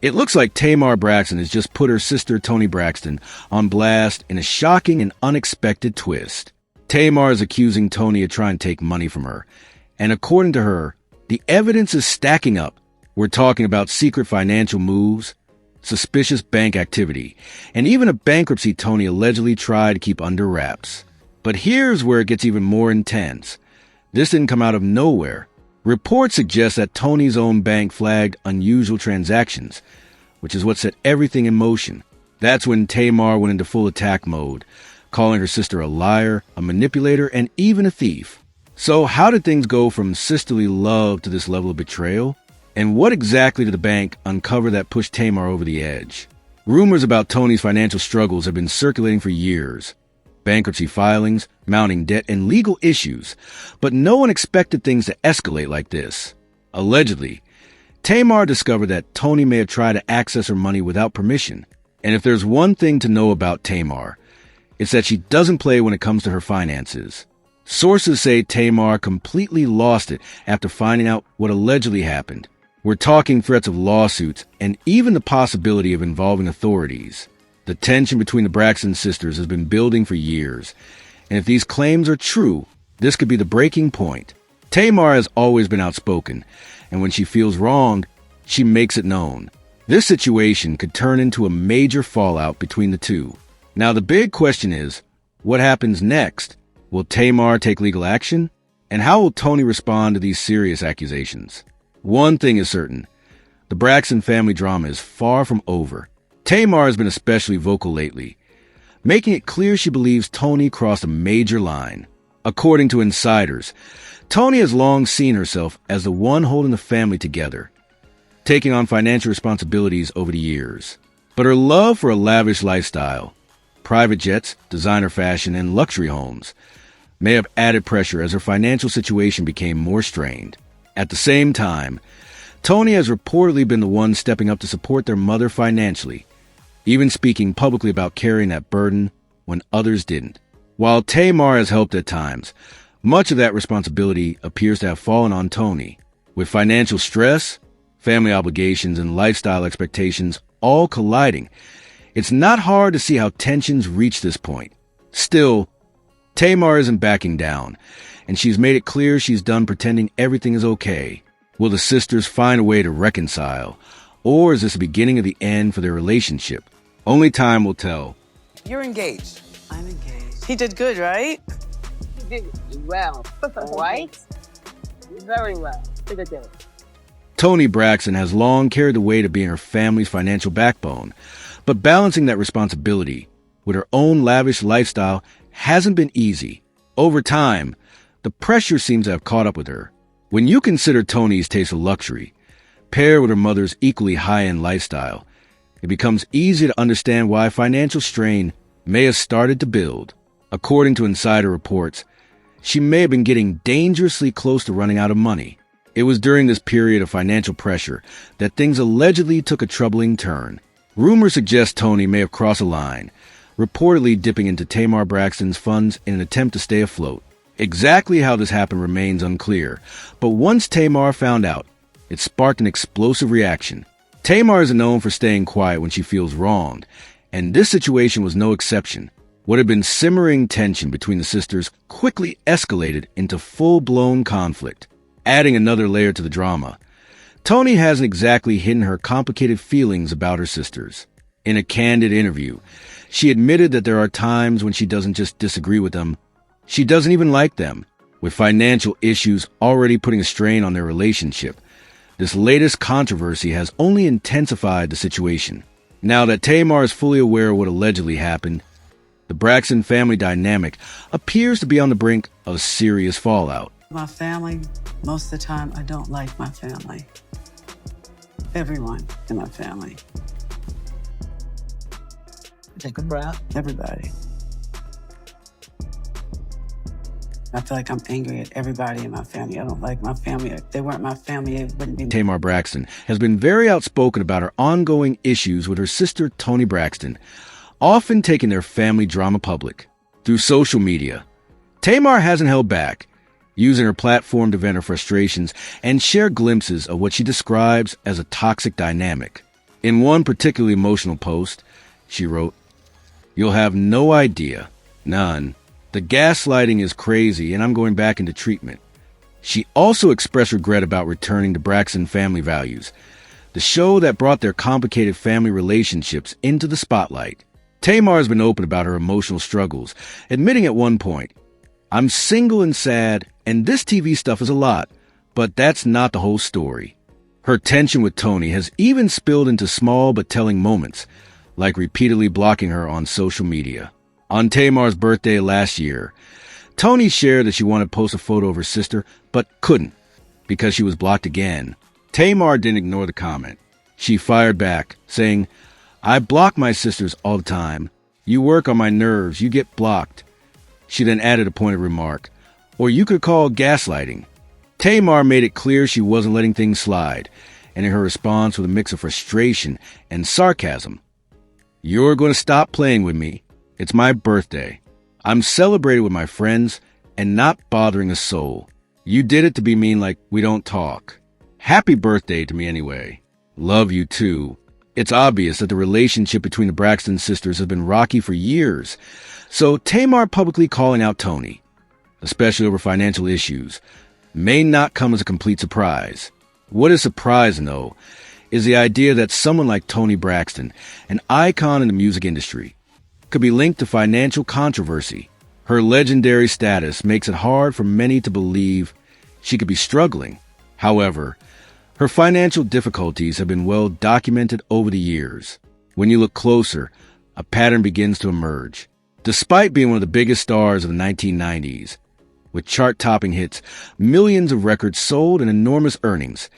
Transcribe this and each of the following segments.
It looks like Tamar Braxton has just put her sister Toni Braxton on blast in a shocking and unexpected twist. Tamar is accusing Toni of trying to take money from her, and according to her, the evidence is stacking up. We're talking about secret financial moves, suspicious bank activity, and even a bankruptcy Toni allegedly tried to keep under wraps. But here's where it gets even more intense. This didn't come out of nowhere. Reports suggest that Toni's own bank flagged unusual transactions, which is what set everything in motion. That's when Tamar went into full attack mode, calling her sister a liar, a manipulator, and even a thief. So how did things go from sisterly love to this level of betrayal? And what exactly did the bank uncover that pushed Tamar over the edge? Rumors about Toni's financial struggles have been circulating for years. Bankruptcy filings, mounting debt, and legal issues. But no one expected things to escalate like this. Allegedly, Tamar discovered that Toni may have tried to access her money without permission. And if there's one thing to know about Tamar, it's that she doesn't play when it comes to her finances. Sources say Tamar completely lost it after finding out what allegedly happened. We're talking threats of lawsuits and even the possibility of involving authorities. The tension between the Braxton sisters has been building for years, and if these claims are true, this could be the breaking point. Tamar has always been outspoken, and when she feels wronged, she makes it known. This situation could turn into a major fallout between the two. Now the big question is, what happens next? Will Tamar take legal action? And how will Toni respond to these serious accusations? One thing is certain, the Braxton family drama is far from over. Tamar has been especially vocal lately, making it clear she believes Toni crossed a major line. According to insiders, Toni has long seen herself as the one holding the family together, taking on financial responsibilities over the years. But her love for a lavish lifestyle, private jets, designer fashion, and luxury homes may have added pressure as her financial situation became more strained. At the same time, Toni has reportedly been the one stepping up to support their mother financially, even speaking publicly about carrying that burden when others didn't. While Tamar has helped at times, much of that responsibility appears to have fallen on Toni. With financial stress, family obligations, and lifestyle expectations all colliding, it's not hard to see how tensions reach this point. Still, Tamar isn't backing down, and she's made it clear she's done pretending everything is okay. Will the sisters find a way to reconcile, or is this the beginning of the end for their relationship? Only time will tell. You're engaged. I'm engaged. He did good, right? He did well, right? Very well. Did it good. Toni Braxton has long carried the weight of being her family's financial backbone, but balancing that responsibility with her own lavish lifestyle hasn't been easy. Over time, the pressure seems to have caught up with her. When you consider Toni's taste of luxury, paired with her mother's equally high-end lifestyle, it becomes easy to understand why financial strain may have started to build. According to insider reports, she may have been getting dangerously close to running out of money. It was during this period of financial pressure that things allegedly took a troubling turn. Rumors suggest Toni may have crossed a line, reportedly dipping into Tamar Braxton's funds in an attempt to stay afloat. Exactly how this happened remains unclear, but once Tamar found out, it sparked an explosive reaction. Tamar is known for staying quiet when she feels wronged, and this situation was no exception. What had been simmering tension between the sisters quickly escalated into full-blown conflict. Adding another layer to the drama, Toni hasn't exactly hidden her complicated feelings about her sisters. In a candid interview, she admitted that there are times when she doesn't just disagree with them, she doesn't even like them. With financial issues already putting a strain on their relationship, this latest controversy has only intensified the situation. Now that Tamar is fully aware of what allegedly happened, the Braxton family dynamic appears to be on the brink of serious fallout. My family, most of the time, I don't like my family. Everyone in my family. Take a breath. Everybody. I feel like I'm angry at everybody in my family. I don't like my family. If they weren't my family, it wouldn't be. Tamar Braxton has been very outspoken about her ongoing issues with her sister Toni Braxton, often taking their family drama public. Through social media, Tamar hasn't held back, using her platform to vent her frustrations and share glimpses of what she describes as a toxic dynamic. In one particularly emotional post, she wrote, "You'll have no idea. None. The gaslighting is crazy and I'm going back into treatment." She also expressed regret about returning to Braxton Family Values, the show that brought their complicated family relationships into the spotlight. Tamar has been open about her emotional struggles, admitting at one point, "I'm single and sad, and this TV stuff is a lot, but that's not the whole story." Her tension with Toni has even spilled into small but telling moments, like repeatedly blocking her on social media. On Tamar's birthday last year, Toni shared that she wanted to post a photo of her sister, but couldn't, because she was blocked again. Tamar didn't ignore the comment. She fired back, saying, "I block my sisters all the time. You work on my nerves, you get blocked." She then added a pointed remark, "Or you could call gaslighting." Tamar made it clear she wasn't letting things slide, and in her response with a mix of frustration and sarcasm, "You're going to stop playing with me. It's my birthday. I'm celebrating with my friends and not bothering a soul. You did it to be mean like we don't talk. Happy birthday to me anyway. Love you too." It's obvious that the relationship between the Braxton sisters has been rocky for years, so Tamar publicly calling out Toni, especially over financial issues, may not come as a complete surprise. What is surprising, though, is the idea that someone like Toni Braxton, an icon in the music industry, could be linked to financial controversy. Her legendary status makes it hard for many to believe she could be struggling. However, her financial difficulties have been well documented over the years. When you look closer, a pattern begins to emerge. Despite being one of the biggest stars of the 1990s, with chart-topping hits, millions of records sold, and enormous earnings,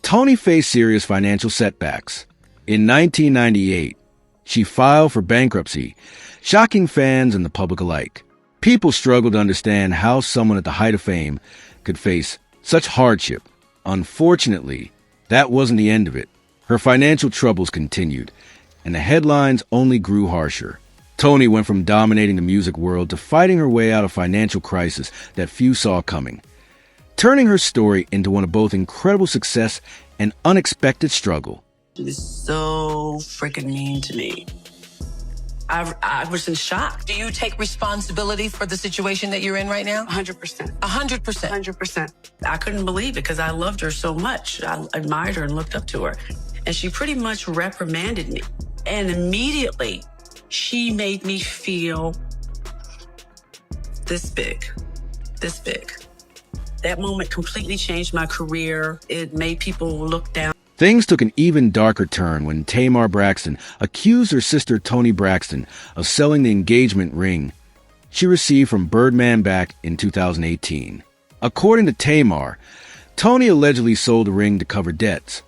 Toni faced serious financial setbacks. In 1998, she filed for bankruptcy, shocking fans and the public alike. People struggled to understand how someone at the height of fame could face such hardship. Unfortunately, that wasn't the end of it. Her financial troubles continued, and the headlines only grew harsher. Toni went from dominating the music world to fighting her way out of financial crisis that few saw coming, turning her story into one of both incredible success and unexpected struggle. She was so freaking mean to me. I was in shock. Do you take responsibility for the situation that you're in right now? 100%. 100%. 100%. I couldn't believe it because I loved her so much. I admired her and looked up to her. And she pretty much reprimanded me. And immediately, she made me feel this big. That moment completely changed my career. It made people look down. Things took an even darker turn when Tamar Braxton accused her sister Toni Braxton of selling the engagement ring she received from Birdman back in 2018. According to Tamar, Toni allegedly sold the ring to cover debts,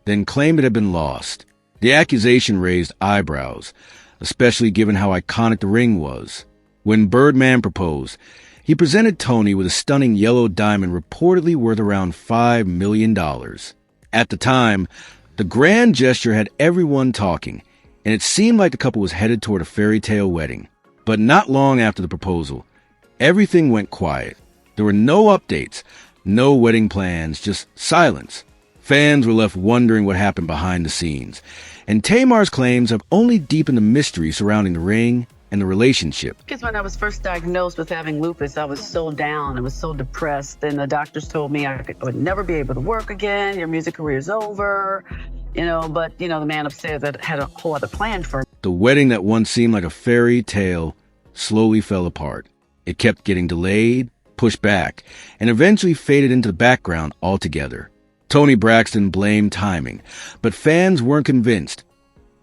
then claimed it had been lost. The accusation raised eyebrows, especially given how iconic the ring was. When Birdman proposed, he presented Toni with a stunning yellow diamond reportedly worth around $5 million. At the time, the grand gesture had everyone talking, and it seemed like the couple was headed toward a fairy tale wedding. But not long after the proposal, everything went quiet. There were no updates, no wedding plans, just silence. Fans were left wondering what happened behind the scenes, and Tamar's claims have only deepened the mystery surrounding the ring and the relationship. Because when I was first diagnosed with having lupus, I was so down. I was so depressed. And the doctors told me I would never be able to work again. Your music career is over. But the man upstairs that had a whole other plan for me. The wedding that once seemed like a fairy tale slowly fell apart. It kept getting delayed, pushed back, and eventually faded into the background altogether. Toni Braxton blamed timing, but fans weren't convinced.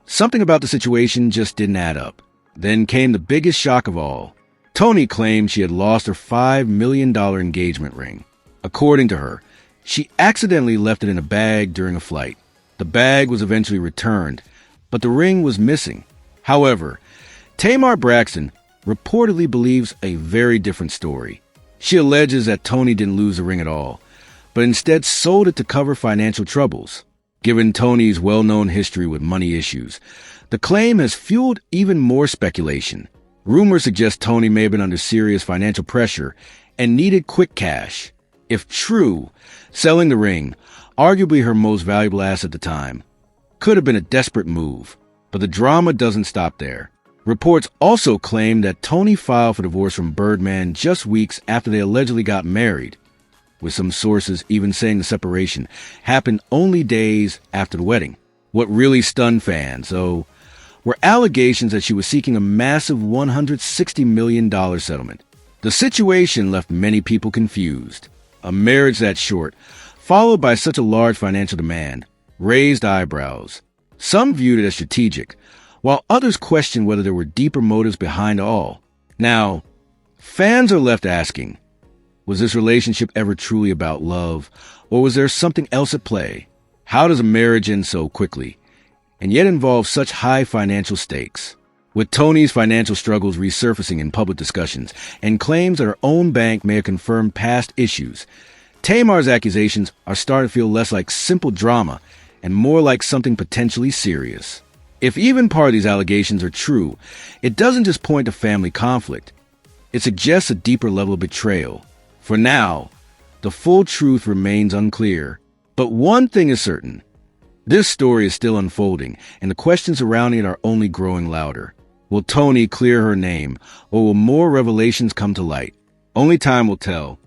Something about the situation just didn't add up. Then came the biggest shock of all. Toni claimed she had lost her $5 million engagement ring. According to her, she accidentally left it in a bag during a flight. The bag was eventually returned, but the ring was missing. However, Tamar Braxton reportedly believes a very different story. She alleges that Toni didn't lose the ring at all, but instead sold it to cover financial troubles. Given Toni's well-known history with money issues, the claim has fueled even more speculation. Rumors suggest Toni may have been under serious financial pressure and needed quick cash. If true, selling the ring, arguably her most valuable asset at the time, Could have been a desperate move, but the drama doesn't stop there. Reports also claim that Toni filed for divorce from Birdman just weeks after they allegedly got married, with some sources even saying the separation happened only days after the wedding. What really stunned fans, though, were allegations that she was seeking a massive $160 million settlement. The situation left many people confused. A marriage that short, followed by such a large financial demand, raised eyebrows. Some viewed it as strategic, while others questioned whether there were deeper motives behind it all. Now, fans are left asking, was this relationship ever truly about love, or was there something else at play? How does a marriage end so quickly, and yet involve such high financial stakes? With Toni's financial struggles resurfacing in public discussions and claims that her own bank may have confirmed past issues, Tamar's accusations are starting to feel less like simple drama and more like something potentially serious. If even part of these allegations are true, it doesn't just point to family conflict. It suggests a deeper level of betrayal. For now, the full truth remains unclear. But one thing is certain. This story is still unfolding, and the questions surrounding it are only growing louder. Will Toni clear her name, or will more revelations come to light? Only time will tell.